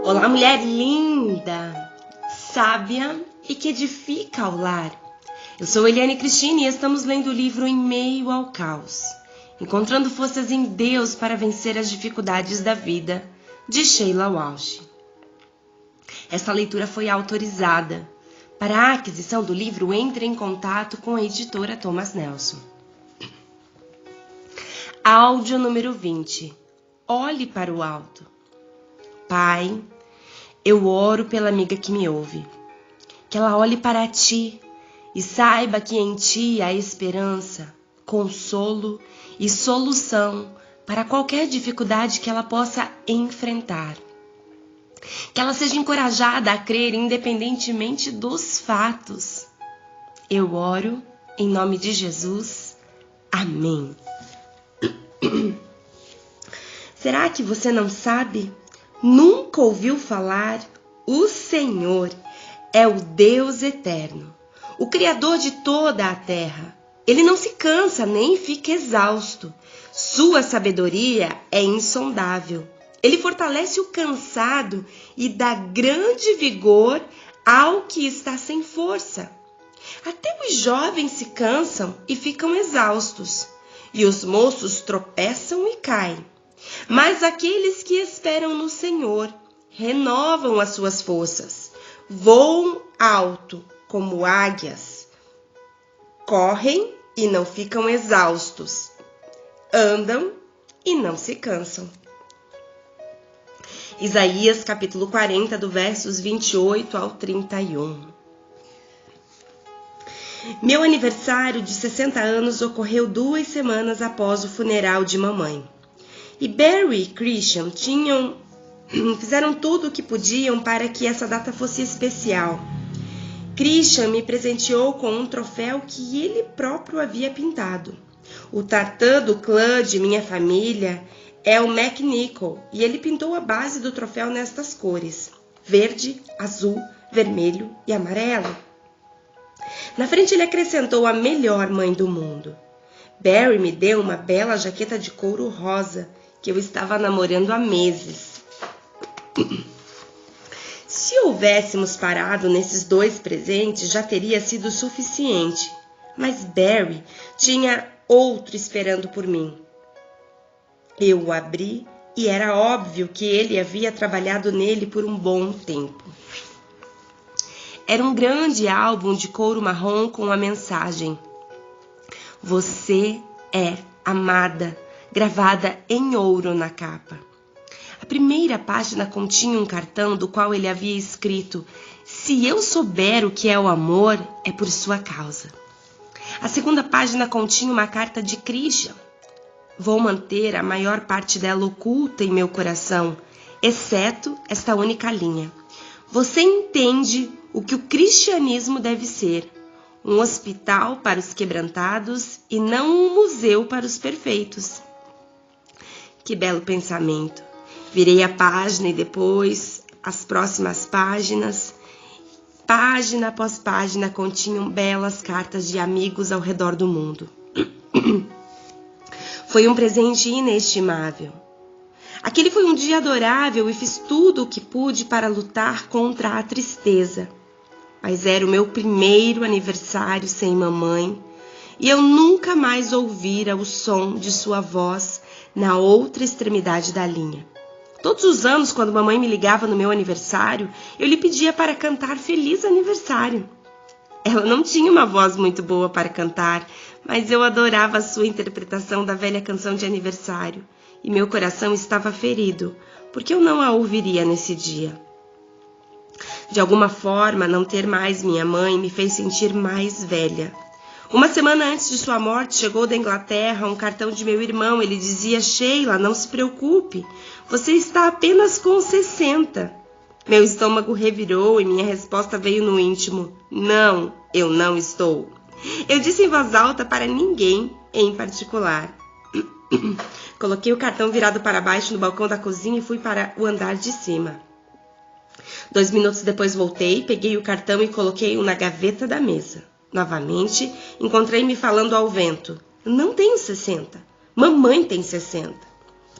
Olá, mulher linda, sábia e que edifica o lar. Eu sou Eliane Cristine e estamos lendo o livro Em Meio ao Caos, encontrando forças em Deus para vencer as dificuldades da vida, de Sheila Walsh. Esta leitura foi autorizada. Para a aquisição do livro, entre em contato com a editora Thomas Nelson. Áudio número 20. Olhe para o alto. Pai, eu oro pela amiga que me ouve, que ela olhe para ti e saiba que em ti há esperança, consolo e solução para qualquer dificuldade que ela possa enfrentar. Que ela seja encorajada a crer independentemente dos fatos. Eu oro em nome de Jesus. Amém. Será que você não sabe? Nunca ouviu falar? O Senhor é o Deus eterno, o Criador de toda a terra. Ele não se cansa nem fica exausto. Sua sabedoria é insondável. Ele fortalece o cansado e dá grande vigor ao que está sem força. Até os jovens se cansam e ficam exaustos, e os moços tropeçam e caem. Mas aqueles que esperam no Senhor renovam as suas forças, voam alto como águias, correm e não ficam exaustos, andam e não se cansam. Isaías capítulo 40, do versos 28 ao 31. Meu aniversário de 60 anos ocorreu 2 semanas após o funeral de mamãe. E Barry e Christian fizeram tudo o que podiam para que essa data fosse especial. Christian me presenteou com um troféu que ele próprio havia pintado. O tartan do clã de minha família é o McNichol, e ele pintou a base do troféu nestas cores: verde, azul, vermelho e amarelo. Na frente ele acrescentou a melhor mãe do mundo. Barry me deu uma bela jaqueta de couro rosa que eu estava namorando há meses. Se houvéssemos parado nesses 2 presentes, já teria sido suficiente. Mas Barry tinha outro esperando por mim. Eu o abri e era óbvio que ele havia trabalhado nele por um bom tempo. Era um grande álbum de couro marrom com a mensagem: Você é amada, gravada em ouro na capa. A primeira página continha um cartão do qual ele havia escrito: Se eu souber o que é o amor, é por sua causa. A segunda página continha uma carta de Christian: Vou manter a maior parte dela oculta em meu coração, exceto esta única linha. Você entende o que o cristianismo deve ser: um hospital para os quebrantados e não um museu para os perfeitos. Que belo pensamento! Virei a página e depois as próximas páginas. Página após página continham belas cartas de amigos ao redor do mundo. Foi um presente inestimável. Aquele foi um dia adorável e fiz tudo o que pude para lutar contra a tristeza. Mas era o meu primeiro aniversário sem mamãe e eu nunca mais ouvira o som de sua voz na outra extremidade da linha. Todos os anos, quando mamãe me ligava no meu aniversário, eu lhe pedia para cantar Feliz Aniversário. Ela não tinha uma voz muito boa para cantar, mas eu adorava a sua interpretação da velha canção de aniversário, e meu coração estava ferido, porque eu não a ouviria nesse dia. De alguma forma, não ter mais minha mãe me fez sentir mais velha. Uma semana antes de sua morte, chegou da Inglaterra um cartão de meu irmão. Ele dizia: Sheila, não se preocupe, você está apenas com 60. Meu estômago revirou e minha resposta veio no íntimo: não, eu não estou. Eu disse em voz alta para ninguém em particular. Coloquei o cartão virado para baixo no balcão da cozinha e fui para o andar de cima. 2 minutos depois voltei, peguei o cartão e coloquei-o na gaveta da mesa. Novamente, encontrei-me falando ao vento. Não tenho 60. Mamãe tem 60.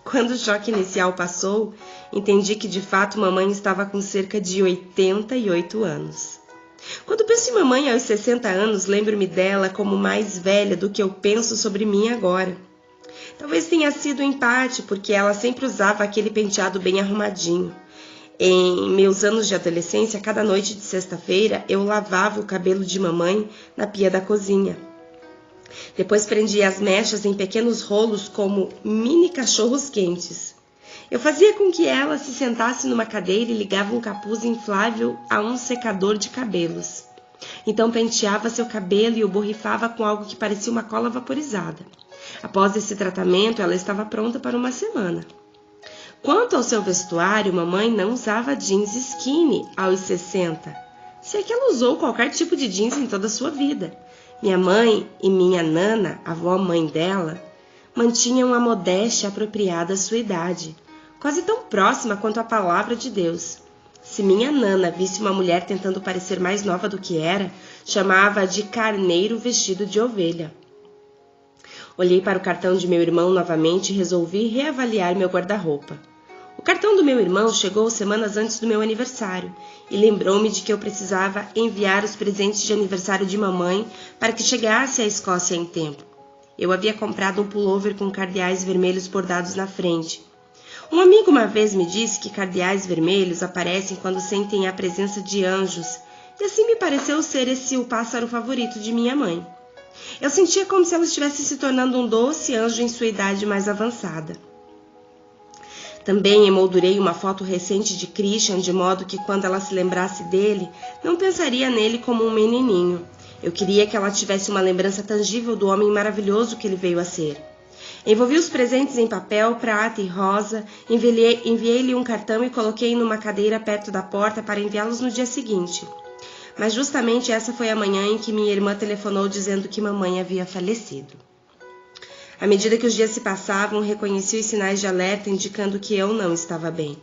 Quando o choque inicial passou, entendi que de fato mamãe estava com cerca de 88 anos. Quando penso em mamãe aos 60 anos, lembro-me dela como mais velha do que eu penso sobre mim agora. Talvez tenha sido em parte porque ela sempre usava aquele penteado bem arrumadinho. Em meus anos de adolescência, cada noite de sexta-feira, eu lavava o cabelo de mamãe na pia da cozinha. Depois prendia as mechas em pequenos rolos como mini cachorros quentes. Eu fazia com que ela se sentasse numa cadeira e ligava um capuz inflável a um secador de cabelos. Então penteava seu cabelo e o borrifava com algo que parecia uma cola vaporizada. Após esse tratamento, ela estava pronta para uma semana. Quanto ao seu vestuário, mamãe não usava jeans skinny aos 60, se é que ela usou qualquer tipo de jeans em toda a sua vida. Minha mãe e minha nana, avó-mãe dela, mantinham a modéstia apropriada à sua idade, quase tão próxima quanto a palavra de Deus. Se minha nana visse uma mulher tentando parecer mais nova do que era, chamava-a de carneiro vestido de ovelha. Olhei para o cartão de meu irmão novamente e resolvi reavaliar meu guarda-roupa. O cartão do meu irmão chegou semanas antes do meu aniversário e lembrou-me de que eu precisava enviar os presentes de aniversário de mamãe para que chegasse à Escócia em tempo. Eu havia comprado um pullover com cardeais vermelhos bordados na frente. Um amigo uma vez me disse que cardeais vermelhos aparecem quando sentem a presença de anjos, e assim me pareceu ser esse o pássaro favorito de minha mãe. Eu sentia como se ela estivesse se tornando um doce anjo em sua idade mais avançada. Também emoldurei uma foto recente de Christian, de modo que quando ela se lembrasse dele, não pensaria nele como um menininho. Eu queria que ela tivesse uma lembrança tangível do homem maravilhoso que ele veio a ser. Envolvi os presentes em papel, prata e rosa, enviei-lhe um cartão e coloquei numa cadeira perto da porta para enviá-los no dia seguinte. Mas justamente essa foi a manhã em que minha irmã telefonou dizendo que mamãe havia falecido. À medida que os dias se passavam, reconheci os sinais de alerta indicando que eu não estava bem.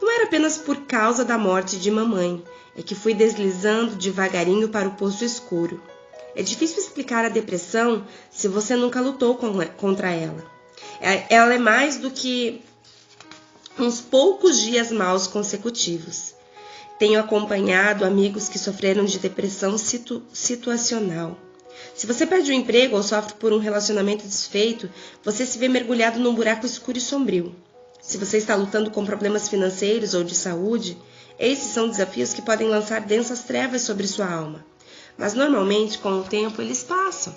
Não era apenas por causa da morte de mamãe, é que fui deslizando devagarinho para o poço escuro. É difícil explicar a depressão se você nunca lutou contra ela. Ela é mais do que uns poucos dias maus consecutivos. Tenho acompanhado amigos que sofreram de depressão situacional. Se você perde o emprego ou sofre por um relacionamento desfeito, você se vê mergulhado num buraco escuro e sombrio. Se você está lutando com problemas financeiros ou de saúde, esses são desafios que podem lançar densas trevas sobre sua alma. Mas normalmente, com o tempo, eles passam.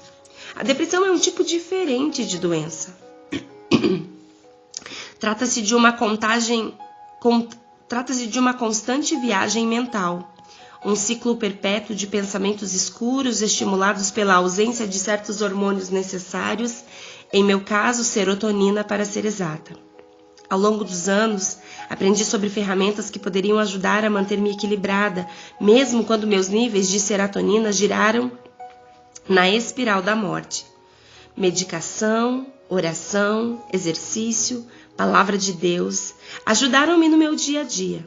A depressão é um tipo diferente de doença. Trata-se de uma constante viagem mental. Um ciclo perpétuo de pensamentos escuros estimulados pela ausência de certos hormônios necessários, em meu caso, serotonina para ser exata. Ao longo dos anos, aprendi sobre ferramentas que poderiam ajudar a manter-me equilibrada, mesmo quando meus níveis de serotonina giraram na espiral da morte. Medicação, oração, exercício, palavra de Deus ajudaram-me no meu dia a dia.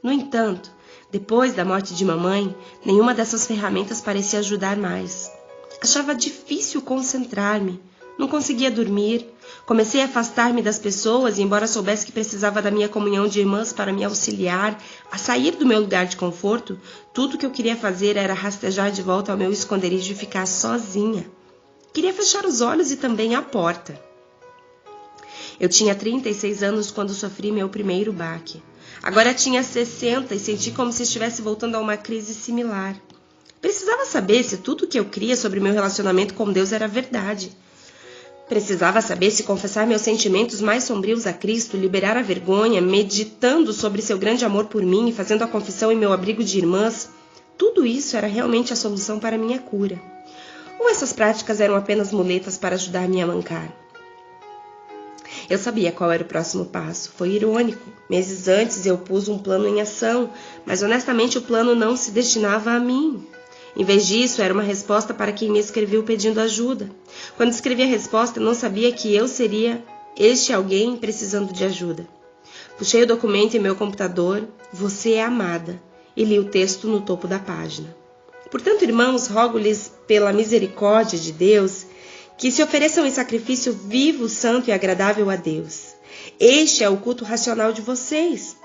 No entanto, depois da morte de mamãe, nenhuma dessas ferramentas parecia ajudar mais. Achava difícil concentrar-me, não conseguia dormir, comecei a afastar-me das pessoas e, embora soubesse que precisava da minha comunhão de irmãs para me auxiliar a sair do meu lugar de conforto, tudo o que eu queria fazer era rastejar de volta ao meu esconderijo e ficar sozinha. Queria fechar os olhos e também a porta. Eu tinha 36 anos quando sofri meu primeiro baque. Agora tinha 60 e senti como se estivesse voltando a uma crise similar. Precisava saber se tudo o que eu cria sobre meu relacionamento com Deus era verdade. Precisava saber se confessar meus sentimentos mais sombrios a Cristo, liberar a vergonha, meditando sobre seu grande amor por mim e fazendo a confissão em meu abrigo de irmãs. Tudo isso era realmente a solução para minha cura. Ou essas práticas eram apenas muletas para ajudar-me a mancar? Eu sabia qual era o próximo passo. Foi irônico. Meses antes eu pus um plano em ação, mas honestamente o plano não se destinava a mim. Em vez disso, era uma resposta para quem me escreveu pedindo ajuda. Quando escrevi a resposta, não sabia que eu seria este alguém precisando de ajuda. Puxei o documento em meu computador, Você é amada, e li o texto no topo da página. Portanto, irmãos, rogo-lhes pela misericórdia de Deus que se ofereçam em sacrifício vivo, santo e agradável a Deus. Este é o culto racional de vocês.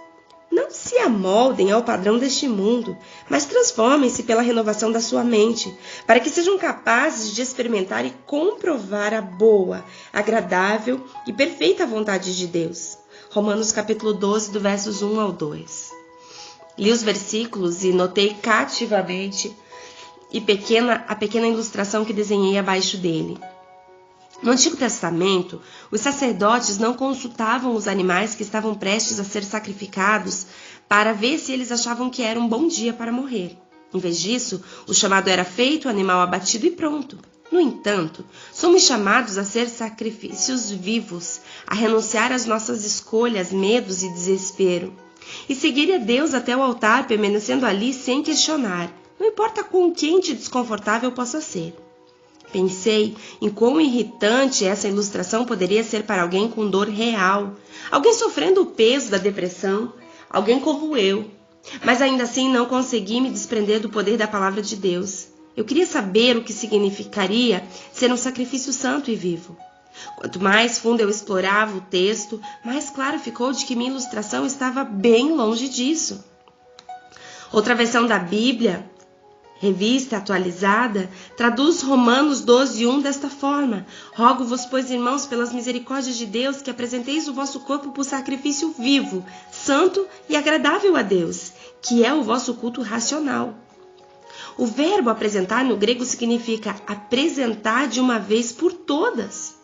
Não se amoldem ao padrão deste mundo, mas transformem-se pela renovação da sua mente, para que sejam capazes de experimentar e comprovar a boa, agradável e perfeita vontade de Deus. Romanos capítulo 12, do versos 1 ao 2. Li os versículos e notei cativamente a pequena ilustração que desenhei abaixo dele. No Antigo Testamento, os sacerdotes não consultavam os animais que estavam prestes a ser sacrificados para ver se eles achavam que era um bom dia para morrer. Em vez disso, o chamado era feito, o animal abatido e pronto. No entanto, somos chamados a ser sacrifícios vivos, a renunciar às nossas escolhas, medos e desespero, e seguir a Deus até o altar, permanecendo ali sem questionar, não importa quão quente e desconfortável possa ser. Pensei em quão irritante essa ilustração poderia ser para alguém com dor real, alguém sofrendo o peso da depressão, alguém como eu. Mas ainda assim não consegui me desprender do poder da palavra de Deus. Eu queria saber o que significaria ser um sacrifício santo e vivo. Quanto mais fundo eu explorava o texto, mais claro ficou de que minha ilustração estava bem longe disso. Outra versão da Bíblia, Revista Atualizada, traduz Romanos 12:1 desta forma: Rogo-vos, pois, irmãos, pelas misericórdias de Deus, que apresenteis o vosso corpo por sacrifício vivo, santo e agradável a Deus, que é o vosso culto racional. O verbo apresentar no grego significa apresentar de uma vez por todas.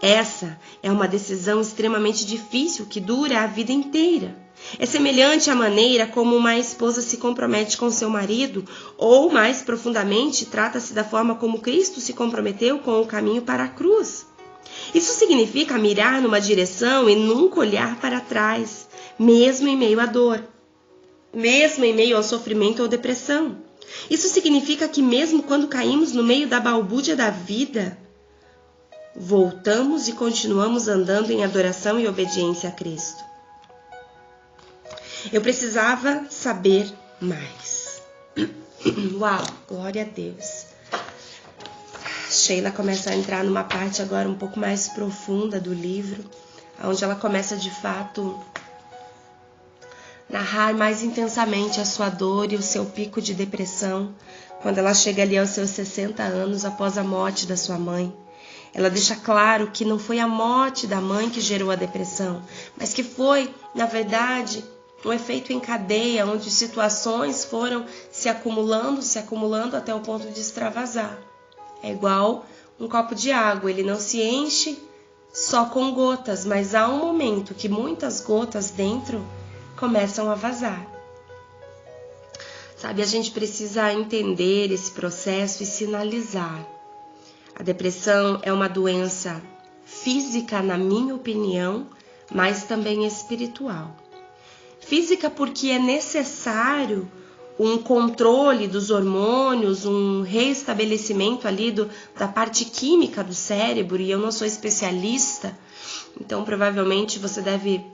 Essa é uma decisão extremamente difícil que dura a vida inteira. É semelhante à maneira como uma esposa se compromete com seu marido, ou, mais profundamente, trata-se da forma como Cristo se comprometeu com o caminho para a cruz. Isso significa mirar numa direção e nunca olhar para trás, mesmo em meio à dor, mesmo em meio ao sofrimento ou depressão. Isso significa que mesmo quando caímos no meio da balbúrdia da vida, voltamos e continuamos andando em adoração e obediência a Cristo. Eu precisava saber mais. Uau, glória a Deus. Sheila começa a entrar numa parte agora um pouco mais profunda do livro, onde ela começa de fato narrar mais intensamente a sua dor e o seu pico de depressão, quando ela chega ali aos seus 60 anos após a morte da sua mãe. Ela deixa claro que não foi a morte da mãe que gerou a depressão, mas que foi, na verdade, um efeito em cadeia, onde situações foram se acumulando até o ponto de extravasar. É igual um copo de água, ele não se enche só com gotas, mas há um momento que muitas gotas dentro começam a vazar. Sabe, a gente precisa entender esse processo e sinalizar. A depressão é uma doença física, na minha opinião, mas também espiritual. Física porque é necessário um controle dos hormônios, um reestabelecimento ali da parte química do cérebro, e eu não sou especialista, então provavelmente você deve,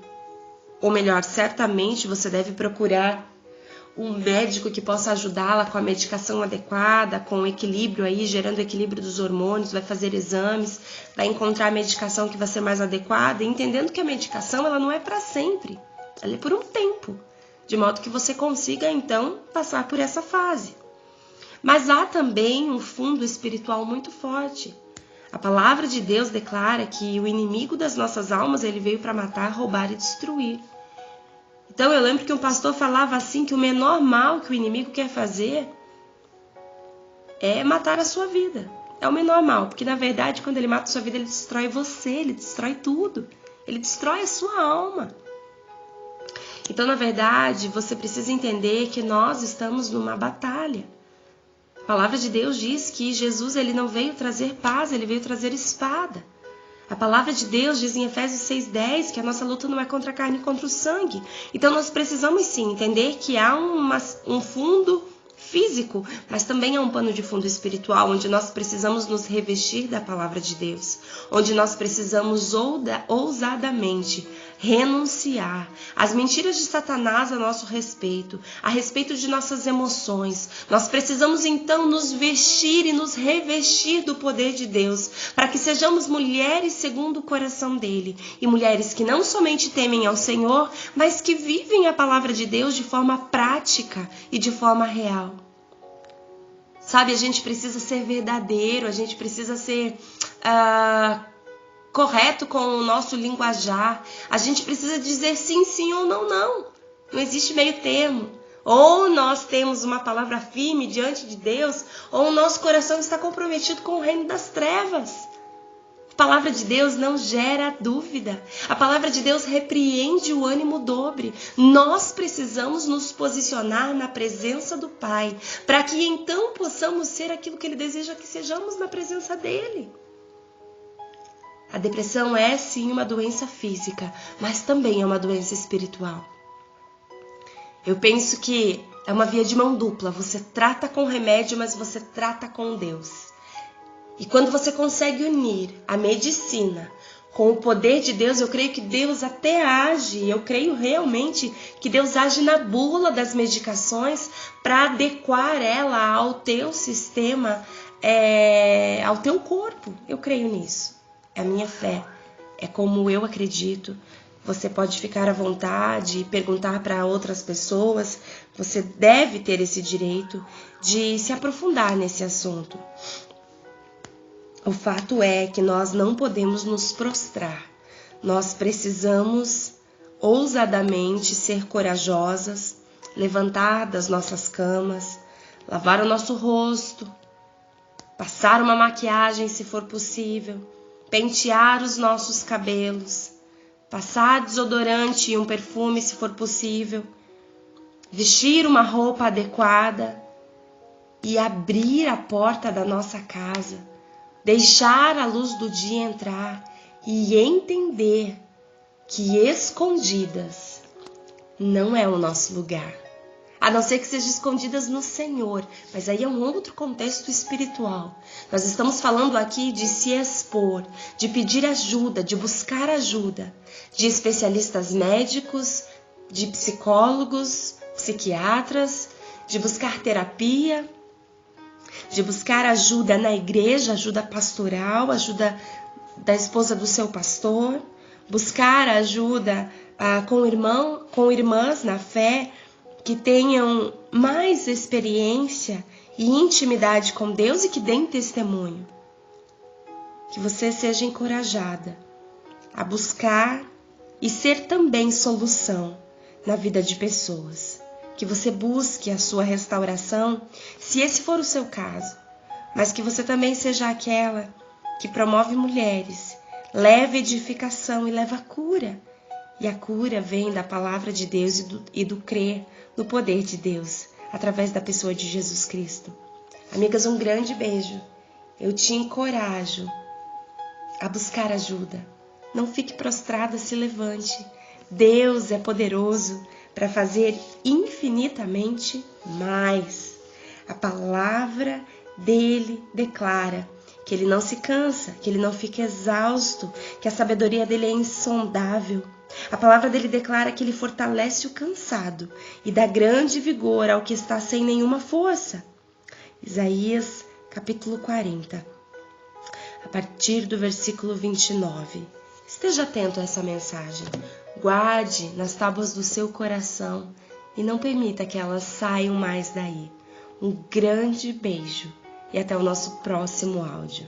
ou melhor, certamente você deve procurar um médico que possa ajudá-la com a medicação adequada, com o equilíbrio aí, gerando o equilíbrio dos hormônios, vai fazer exames, vai encontrar a medicação que vai ser mais adequada, entendendo que a medicação ela não é para sempre, ela é por um tempo, de modo que você consiga então passar por essa fase. Mas há também um fundo espiritual muito forte. A palavra de Deus declara que o inimigo das nossas almas ele veio para matar, roubar e destruir. Então eu lembro que um pastor falava assim, que o menor mal que o inimigo quer fazer é matar a sua vida. É o menor mal, porque na verdade quando ele mata a sua vida ele destrói você, ele destrói tudo. Ele destrói a sua alma. Então na verdade você precisa entender que nós estamos numa batalha. A palavra de Deus diz que Jesus ele não veio trazer paz, ele veio trazer espada. A palavra de Deus diz em Efésios 6:10 que a nossa luta não é contra a carne e contra o sangue. Então nós precisamos sim entender que há um fundo físico, mas também há um pano de fundo espiritual, onde nós precisamos nos revestir da palavra de Deus, onde nós precisamos ousadamente renunciar às mentiras de Satanás a nosso respeito, a respeito de nossas emoções. Nós precisamos então nos vestir e nos revestir do poder de Deus, para que sejamos mulheres segundo o coração dele, e mulheres que não somente temem ao Senhor, mas que vivem a palavra de Deus de forma prática e de forma real. Sabe, a gente precisa ser verdadeiro, a gente precisa ser correto com o nosso linguajar. A gente precisa dizer sim, sim ou não, não. Não existe meio termo. Ou nós temos uma palavra firme diante de Deus, ou o nosso coração está comprometido com o reino das trevas. A palavra de Deus não gera dúvida. A palavra de Deus repreende o ânimo dobre. Nós precisamos nos posicionar na presença do Pai, para que então possamos ser aquilo que Ele deseja que sejamos na presença dEle. A depressão é sim uma doença física, mas também é uma doença espiritual. Eu penso que é uma via de mão dupla. Você trata com remédio, mas você trata com Deus. E quando você consegue unir a medicina com o poder de Deus, eu creio que Deus até age, eu creio realmente que Deus age na bula das medicações para adequar ela ao teu sistema, ao teu corpo. Eu creio nisso. É a minha fé, é como eu acredito. Você pode ficar à vontade e perguntar para outras pessoas. Você deve ter esse direito de se aprofundar nesse assunto. O fato é que nós não podemos nos prostrar. Nós precisamos ousadamente ser corajosas, levantar das nossas camas, lavar o nosso rosto, passar uma maquiagem se for possível, pentear os nossos cabelos, passar desodorante e um perfume se for possível, vestir uma roupa adequada e abrir a porta da nossa casa. Deixar a luz do dia entrar e entender que escondidas não é o nosso lugar. A não ser que seja escondidas no Senhor, mas aí é um outro contexto espiritual. Nós estamos falando aqui de se expor, de pedir ajuda, de buscar ajuda, de especialistas médicos, de psicólogos, psiquiatras, de buscar terapia, de buscar ajuda na igreja, ajuda pastoral, ajuda da esposa do seu pastor, buscar ajuda com irmãs na fé que tenham mais experiência e intimidade com Deus e que deem testemunho. Que você seja encorajada a buscar e ser também solução na vida de pessoas. Que você busque a sua restauração, se esse for o seu caso, mas que você também seja aquela que promove mulheres, leva edificação e leva cura. E a cura vem da palavra de Deus e do crer no poder de Deus, através da pessoa de Jesus Cristo. Amigas, um grande beijo. Eu te encorajo a buscar ajuda. Não fique prostrada, se levante. Deus é poderoso para fazer infinitamente mais. A palavra dele declara que ele não se cansa, que ele não fica exausto, que a sabedoria dele é insondável. A palavra dele declara que ele fortalece o cansado e dá grande vigor ao que está sem nenhuma força. Isaías, capítulo 40, a partir do versículo 29. Esteja atento a essa mensagem. Guarde nas tábuas do seu coração e não permita que elas saiam mais daí. Um grande beijo e até o nosso próximo áudio.